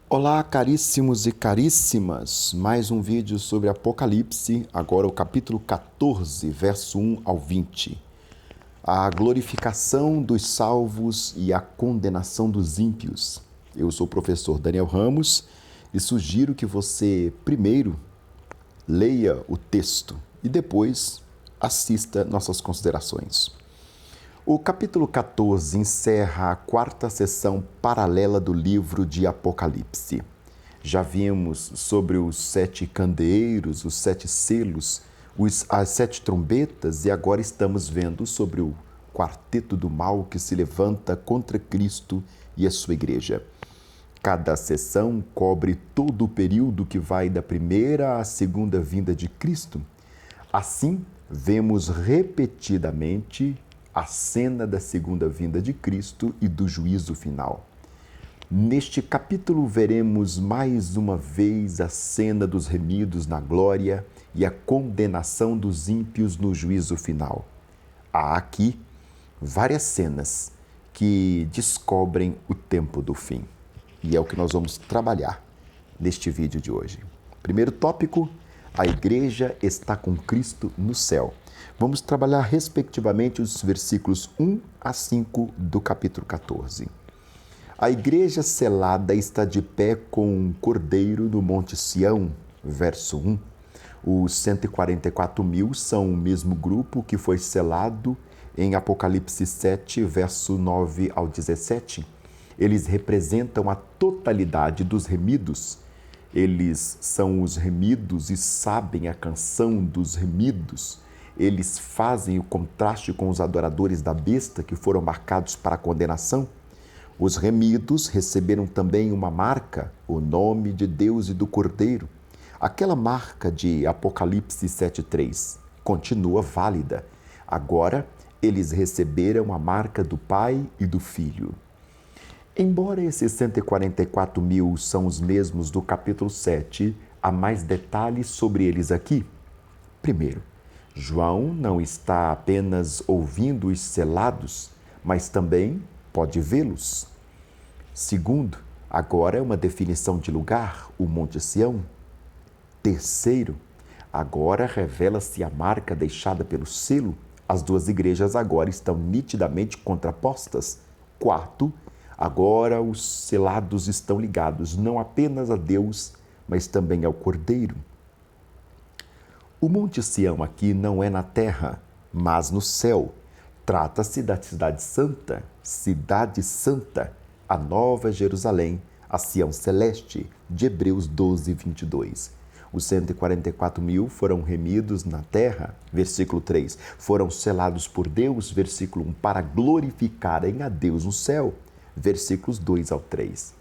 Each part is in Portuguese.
Olá, caríssimos e caríssimas! Mais um vídeo sobre Apocalipse, agora o capítulo 14, verso 1 ao 20. A glorificação dos salvos e a condenação dos ímpios. Eu sou o professor Daniel Ramos e sugiro que você primeiro leia o texto e depois assista nossas considerações. O capítulo 14 encerra a quarta sessão paralela do livro de Apocalipse. Já vimos sobre os 7 candeeiros, os 7 selos, as 7 trombetas e agora estamos vendo sobre o quarteto do mal que se levanta contra Cristo e a sua igreja. Cada sessão cobre todo o período que vai da primeira à segunda vinda de Cristo. Assim, vemos repetidamente a cena da segunda vinda de Cristo e do juízo final. Neste capítulo veremos mais uma vez a cena dos remidos na glória e a condenação dos ímpios no juízo final. Há aqui várias cenas que descobrem o tempo do fim. E é o que nós vamos trabalhar neste vídeo de hoje. Primeiro tópico: a igreja está com Cristo no céu. Vamos trabalhar respectivamente os versículos 1 a 5 do capítulo 14. A igreja selada está de pé com um cordeiro no Monte Sião, verso 1. Os 144.000 são o mesmo grupo que foi selado em Apocalipse 7, verso 9 ao 17. Eles representam a totalidade dos remidos. Eles são os remidos e sabem a canção dos remidos. Eles fazem o contraste com os adoradores da besta que foram marcados para a condenação. Os remidos receberam também uma marca, o nome de Deus e do Cordeiro. Aquela marca de Apocalipse 7,3 continua válida. Agora, eles receberam a marca do Pai e do Filho. Embora esses 144.000 são os mesmos do capítulo 7, há mais detalhes sobre eles aqui. Primeiro, João não está apenas ouvindo os selados, mas também pode vê-los. Segundo, agora é uma definição de lugar, o Monte Sião. Terceiro, agora revela-se a marca deixada pelo selo. As duas igrejas agora estão nitidamente contrapostas. Quarto, agora os selados estão ligados não apenas a Deus, mas também ao Cordeiro. O Monte Sião aqui não é na terra, mas no céu. Trata-se da Cidade Santa, a Nova Jerusalém, a Sião Celeste, de Hebreus 12, 22. Os 144.000 foram remidos na terra, versículo 3. Foram selados por Deus, versículo 1, para glorificarem a Deus no céu, versículos 2 ao 3.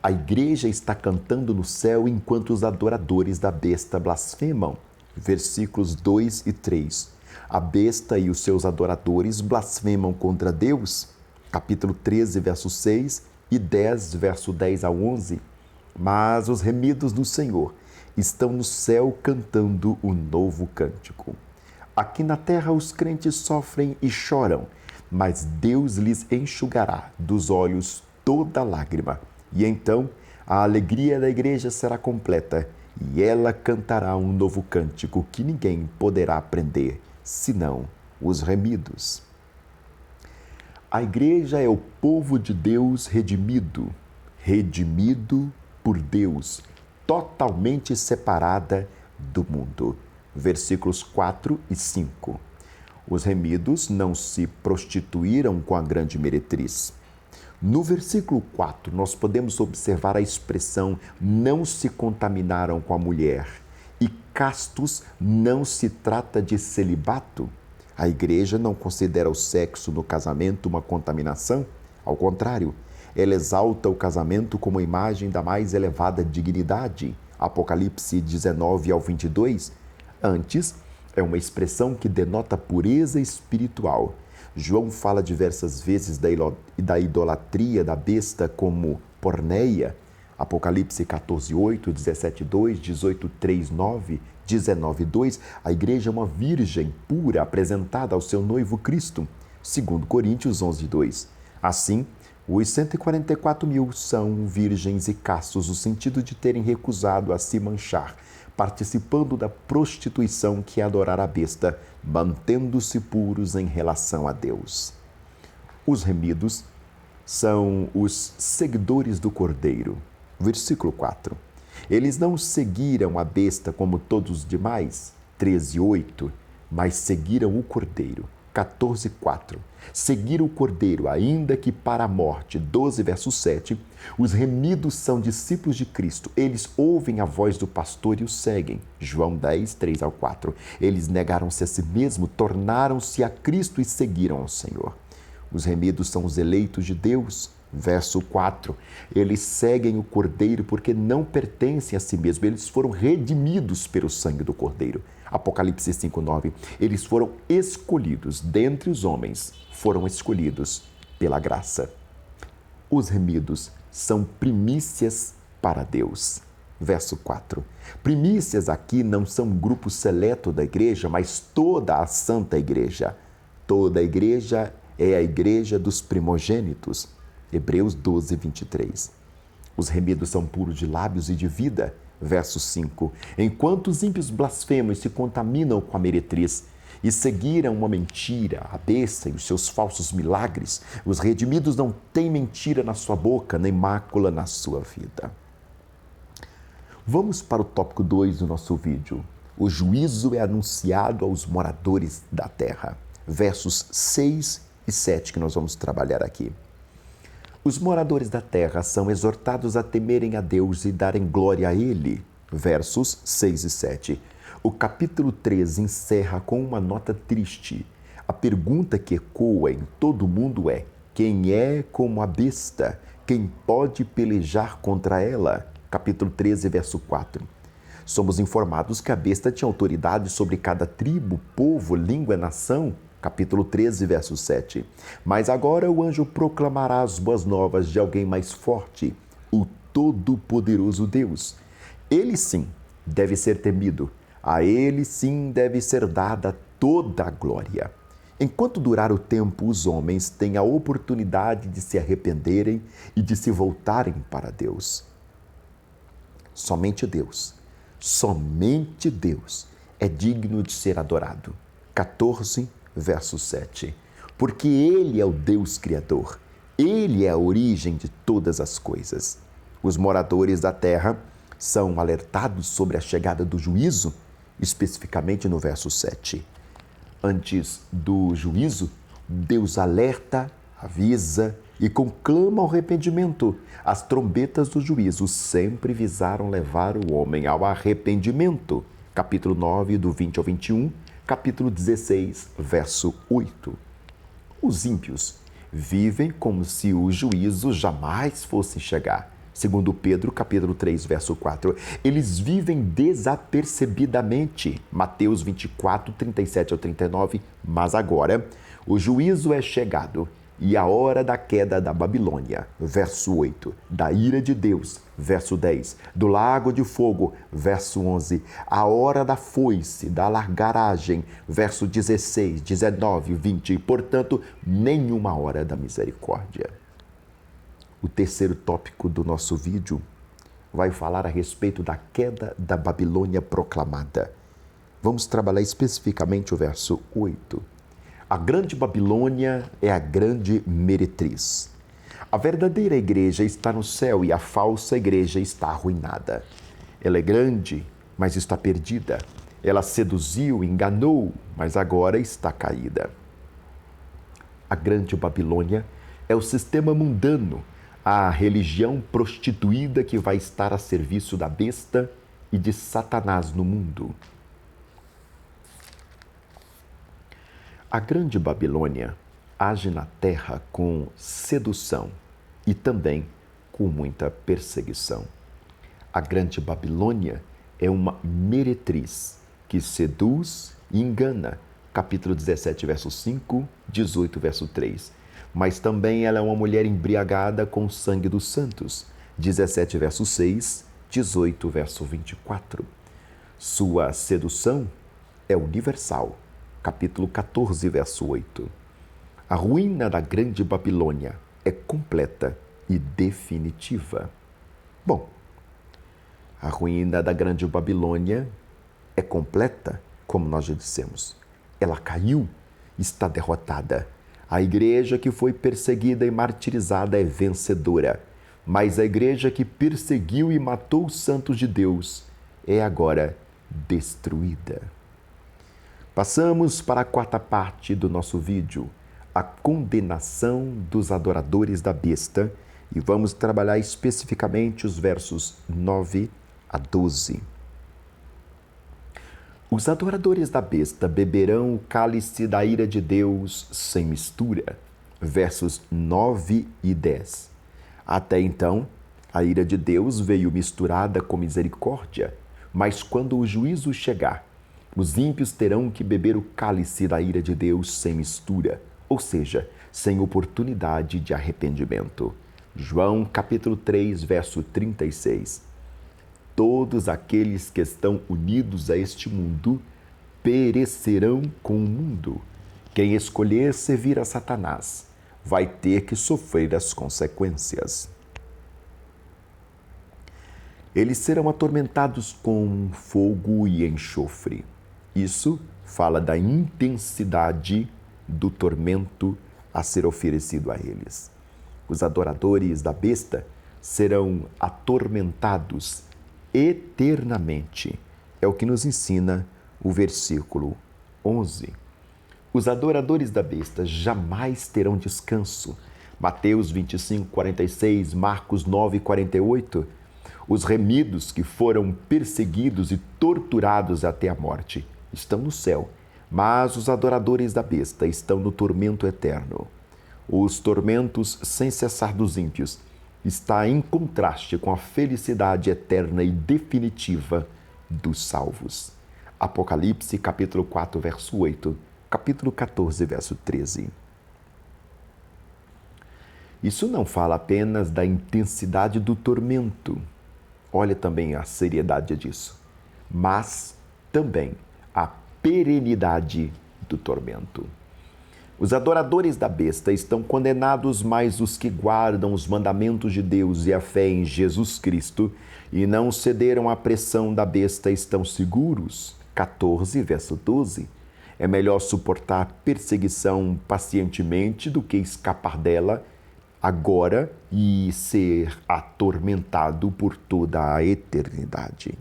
A igreja está cantando no céu enquanto os adoradores da besta blasfemam, versículos 2 e 3. A besta e os seus adoradores blasfemam contra Deus, capítulo 13, verso 6 e 10, verso 10 a 11. Mas os remidos do Senhor estão no céu cantando o novo cântico. Aqui na terra os crentes sofrem e choram, mas Deus lhes enxugará dos olhos toda lágrima. E então a alegria da igreja será completa e ela cantará um novo cântico que ninguém poderá aprender, senão os remidos. A igreja é o povo de Deus redimido por Deus, totalmente separada do mundo. Versículos 4 e 5. Os remidos não se prostituíram com a grande meretriz. No versículo 4, nós podemos observar a expressão não se contaminaram com a mulher. E castos não se trata de celibato. A igreja não considera o sexo no casamento uma contaminação. Ao contrário, ela exalta o casamento como imagem da mais elevada dignidade. Apocalipse 19 ao 22. Antes, é uma expressão que denota pureza espiritual. João fala diversas vezes da idolatria da besta como porneia. Apocalipse 14, 8, 17, 2, 18, 3, 9, 19, 2. A igreja é uma virgem pura apresentada ao seu noivo Cristo. 2 Coríntios 11, 2. Assim, Os 144.000 são virgens e castos, no sentido de terem recusado a se manchar, participando da prostituição que é adorar a besta, mantendo-se puros em relação a Deus. Os remidos são os seguidores do Cordeiro. Versículo 4. Eles não seguiram a besta como todos os demais, 13:8, mas seguiram o Cordeiro. 14:4. Seguir o Cordeiro, ainda que para a morte. 12, verso 7. Os remidos são discípulos de Cristo. Eles ouvem a voz do pastor e o seguem. João 10, 3-4. Eles negaram-se a si mesmos, tornaram-se a Cristo e seguiram ao Senhor. Os remidos são os eleitos de Deus. Verso 4. Eles seguem o Cordeiro porque não pertencem a si mesmos. Eles foram redimidos pelo sangue do Cordeiro. Apocalipse 5:9. Eles foram escolhidos dentre os homens, foram escolhidos pela graça. Os remidos são primícias para Deus. Verso 4. Primícias aqui não são um grupo seleto da igreja, mas toda a santa igreja. Toda a igreja é a igreja dos primogênitos. Hebreus 12, 23. Os remidos são puros de lábios e de vida. Verso 5. Enquanto os ímpios blasfemam e se contaminam com a meretriz e seguiram uma mentira, a besta e os seus falsos milagres, os redimidos não têm mentira na sua boca, nem mácula na sua vida. Vamos para o tópico 2 do nosso vídeo. O juízo é anunciado aos moradores da terra. Versos 6 e 7 que nós vamos trabalhar aqui. Os moradores da terra são exortados a temerem a Deus e darem glória a Ele. Versos 6 e 7. O capítulo 3 encerra com uma nota triste. A pergunta que ecoa em todo o mundo é: quem é como a besta? Quem pode pelejar contra ela? Capítulo 13, verso 4. Somos informados que a besta tinha autoridade sobre cada tribo, povo, língua e nação. Capítulo 13, verso 7. Mas agora o anjo proclamará as boas novas de alguém mais forte, o Todo-Poderoso Deus. Ele sim deve ser temido, a ele sim deve ser dada toda a glória. Enquanto durar o tempo, os homens têm a oportunidade de se arrependerem e de se voltarem para Deus. Somente Deus é digno de ser adorado. 14, verso 7. Porque Ele é o Deus Criador. Ele é a origem de todas as coisas. Os moradores da terra são alertados sobre a chegada do juízo, especificamente no verso 7. Antes do juízo, Deus alerta, avisa e conclama o arrependimento. As trombetas do juízo sempre visaram levar o homem ao arrependimento. Capítulo 9, do 20 ao 21. Capítulo 16, verso 8. Os ímpios vivem como se o juízo jamais fosse chegar. Segundo Pedro, capítulo 3, verso 4. Eles vivem desapercebidamente. Mateus 24, 37 ao 39. Mas agora o juízo é chegado e a hora da queda da Babilônia, verso 8, da ira de Deus, verso 10, do lago de fogo, verso 11, a hora da foice, da largaragem, verso 16, 19, 20, e, portanto, nenhuma hora da misericórdia. O terceiro tópico do nosso vídeo vai falar a respeito da queda da Babilônia proclamada. Vamos trabalhar especificamente o verso 8. A grande Babilônia é a grande meretriz. A verdadeira igreja está no céu e a falsa igreja está arruinada. Ela é grande, mas está perdida. Ela seduziu, enganou, mas agora está caída. A grande Babilônia é o sistema mundano, a religião prostituída que vai estar a serviço da besta e de Satanás no mundo. A grande Babilônia age na terra com sedução e também com muita perseguição. A grande Babilônia é uma meretriz que seduz e engana. Capítulo 17, verso 5, 18, verso 3. Mas também ela é uma mulher embriagada com o sangue dos santos. 17, verso 6, 18, verso 24. Sua sedução é universal. Capítulo 14, verso 8. A ruína da grande Babilônia é completa e definitiva. Bom, a ruína da Grande Babilônia é completa, como nós já dissemos. Ela caiu, está derrotada. A igreja que foi perseguida e martirizada é vencedora. Mas a igreja que perseguiu e matou os santos de Deus é agora destruída. Passamos para a quarta parte do nosso vídeo, a condenação dos adoradores da besta, e vamos trabalhar especificamente os versos 9 a 12. Os adoradores da besta beberão o cálice da ira de Deus sem mistura. Versos 9 e 10. Até então, a ira de Deus veio misturada com misericórdia, mas quando o juízo chegar, os ímpios terão que beber o cálice da ira de Deus sem mistura, ou seja, sem oportunidade de arrependimento. João capítulo 3, verso 36. Todos aqueles que estão unidos a este mundo perecerão com o mundo. Quem escolher servir a Satanás vai ter que sofrer as consequências. Eles serão atormentados com fogo e enxofre. Isso fala da intensidade do tormento a ser oferecido a eles. Os adoradores da besta serão atormentados eternamente. É o que nos ensina o versículo 11. Os adoradores da besta jamais terão descanso. Mateus 25, 46, Marcos 9, 48. Os remidos que foram perseguidos e torturados até a morte estão no céu, mas os adoradores da besta estão no tormento eterno. Os tormentos sem cessar dos ímpios está em contraste com a felicidade eterna e definitiva dos salvos. Apocalipse, capítulo 4, verso 8, capítulo 14, verso 13. Isso não fala apenas da intensidade do tormento, olha também a seriedade disso, mas também a perenidade do tormento. Os adoradores da besta estão condenados, mas os que guardam os mandamentos de Deus e a fé em Jesus Cristo e não cederam à pressão da besta estão seguros. 14, verso 12. É melhor suportar perseguição pacientemente do que escapar dela agora e ser atormentado por toda a eternidade.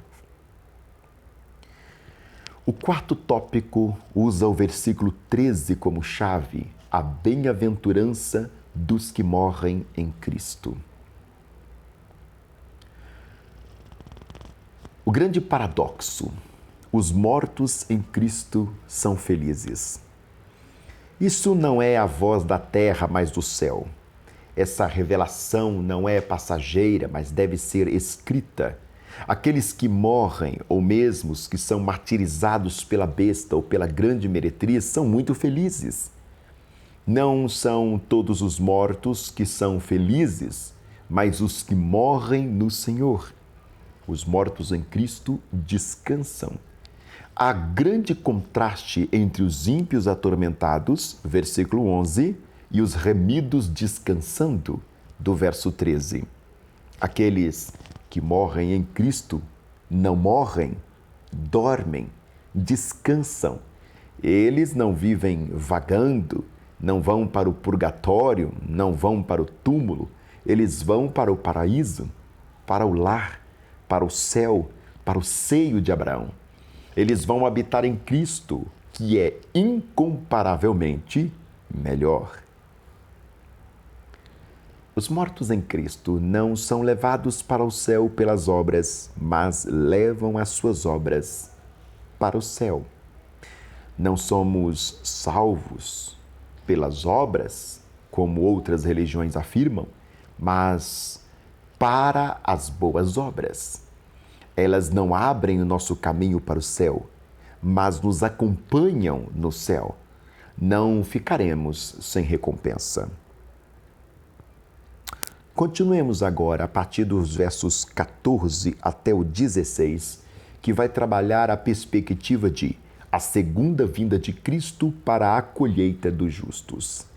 O quarto tópico usa o versículo 13 como chave, a bem-aventurança dos que morrem em Cristo. O grande paradoxo: os mortos em Cristo são felizes. Isso não é a voz da terra, mas do céu. Essa revelação não é passageira, mas deve ser escrita. Aqueles que morrem, ou mesmo os que são martirizados pela besta ou pela grande meretriz, são muito felizes. Não são todos os mortos que são felizes, mas os que morrem no Senhor. Os mortos em Cristo descansam. Há grande contraste entre os ímpios atormentados, versículo 11, e os remidos descansando, do verso 13. Aqueles que morrem em Cristo não morrem, dormem, descansam. Eles não vivem vagando, não vão para o purgatório, não vão para o túmulo. Eles vão para o paraíso, para o lar, para o céu, para o seio de Abraão. Eles vão habitar em Cristo, que é incomparavelmente melhor. Os mortos em Cristo não são levados para o céu pelas obras, mas levam as suas obras para o céu. Não somos salvos pelas obras, como outras religiões afirmam, mas para as boas obras. Elas não abrem o nosso caminho para o céu, mas nos acompanham no céu. Não ficaremos sem recompensa. Continuemos agora a partir dos versos 14 até o 16, que vai trabalhar a perspectiva de a segunda vinda de Cristo para a colheita dos justos.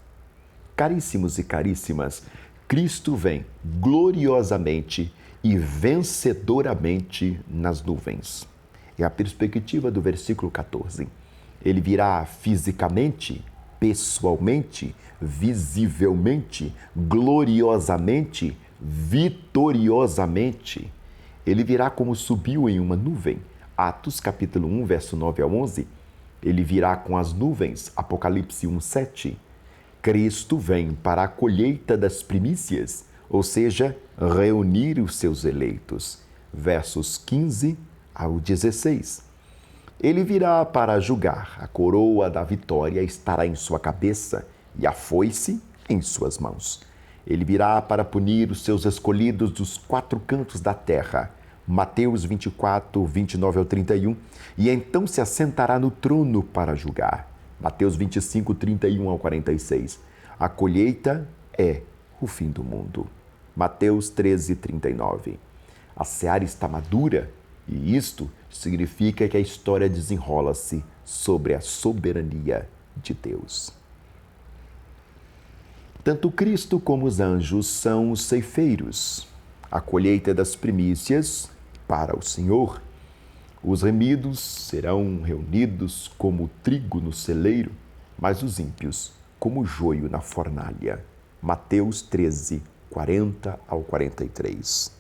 Caríssimos e caríssimas, Cristo vem gloriosamente e vencedoramente nas nuvens. É a perspectiva do versículo 14. Ele virá fisicamente, pessoalmente, visivelmente, gloriosamente, vitoriosamente. Ele virá como subiu em uma nuvem. Atos capítulo 1, verso 9 a 11. Ele virá com as nuvens. Apocalipse 1, 7. Cristo vem para a colheita das primícias, ou seja, reunir os seus eleitos. Versos 15 ao 16. Ele virá para julgar, a coroa da vitória estará em sua cabeça e a foice em suas mãos. Ele virá para punir os seus escolhidos dos quatro cantos da terra. Mateus 24, 29 ao 31. E então se assentará no trono para julgar. Mateus 25, 31 ao 46. A colheita é o fim do mundo. Mateus 13, 39. A seara está madura e isto significa que a história desenrola-se sobre a soberania de Deus. Tanto Cristo como os anjos são os ceifeiros. A colheita das primícias para o Senhor. Os remidos serão reunidos como trigo no celeiro, mas os ímpios como joio na fornalha. Mateus 13, 40 ao 43.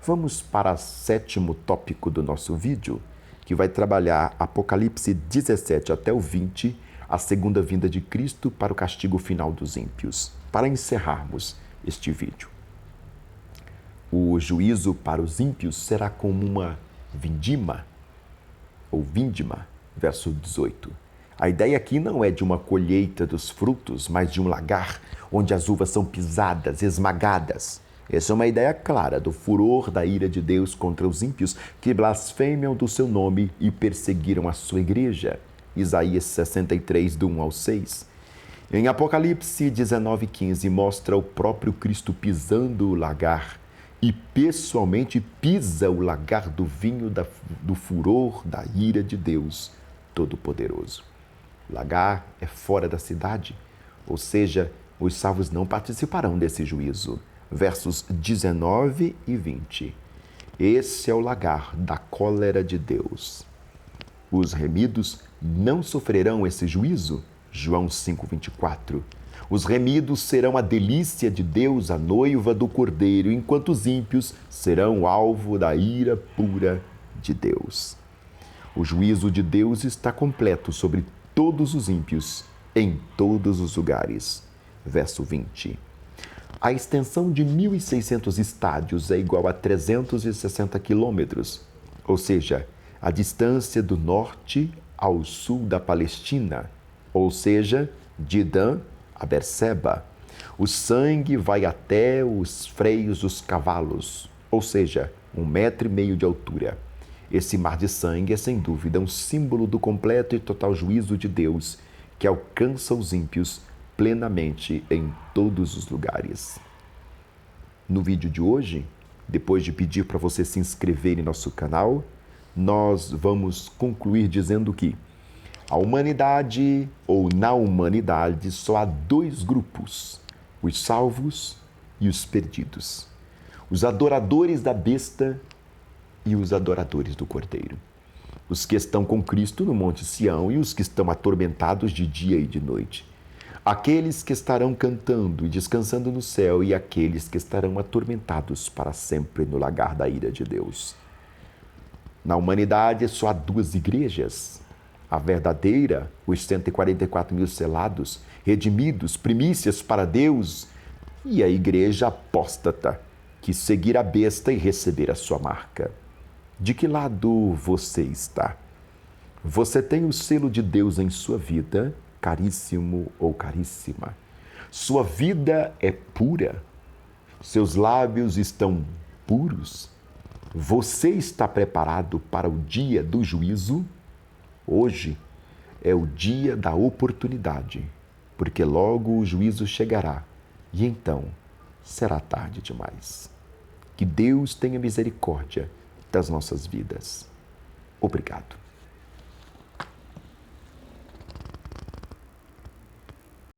Vamos para o sétimo tópico do nosso vídeo, que vai trabalhar Apocalipse 17 até o 20, a segunda vinda de Cristo para o castigo final dos ímpios. Para encerrarmos este vídeo. O juízo para os ímpios será como uma vindima, ou vindima, verso 18. A ideia aqui não é de uma colheita dos frutos, mas de um lagar, onde as uvas são pisadas, esmagadas. Essa é uma ideia clara do furor da ira de Deus contra os ímpios que blasfemam do seu nome e perseguiram a sua igreja. Isaías 63, do 1 ao 6. Em Apocalipse 19, 15, mostra o próprio Cristo pisando o lagar e pessoalmente pisa o lagar do vinho do furor da ira de Deus Todo-Poderoso. O lagar é fora da cidade, ou seja, os salvos não participarão desse juízo. Versos 19 e 20. Esse é o lagar da cólera de Deus. Os remidos não sofrerão esse juízo. João 5:24. Os remidos serão a delícia de Deus, a noiva do Cordeiro, enquanto os ímpios serão alvo da ira pura de Deus. O juízo de Deus está completo sobre todos os ímpios, em todos os lugares. Verso 20. A extensão de 1.600 estádios é igual a 360 quilômetros, ou seja, a distância do norte ao sul da Palestina, ou seja, de Dan a Berseba. O sangue vai até os freios dos cavalos, ou seja, 1,5 metro de altura. Esse mar de sangue é sem dúvida um símbolo do completo e total juízo de Deus que alcança os ímpios plenamente em todos os lugares. No vídeo de hoje, depois de pedir para você se inscrever em nosso canal, nós vamos concluir dizendo que a humanidade, ou na humanidade, só há dois grupos, os salvos e os perdidos. Os adoradores da besta e os adoradores do Cordeiro. Os que estão com Cristo no Monte Sião e os que estão atormentados de dia e de noite. Aqueles que estarão cantando e descansando no céu e aqueles que estarão atormentados para sempre no lagar da ira de Deus. Na humanidade só há duas igrejas. A verdadeira, os 144 mil selados, redimidos, primícias para Deus, e a igreja apóstata, que seguir a besta e receber a sua marca. De que lado você está? Você tem o selo de Deus em sua vida, caríssimo ou caríssima? Sua vida é pura? Seus lábios estão puros? Você está preparado para o dia do juízo? Hoje é o dia da oportunidade, porque logo o juízo chegará e então será tarde demais. Que Deus tenha misericórdia das nossas vidas. Obrigado.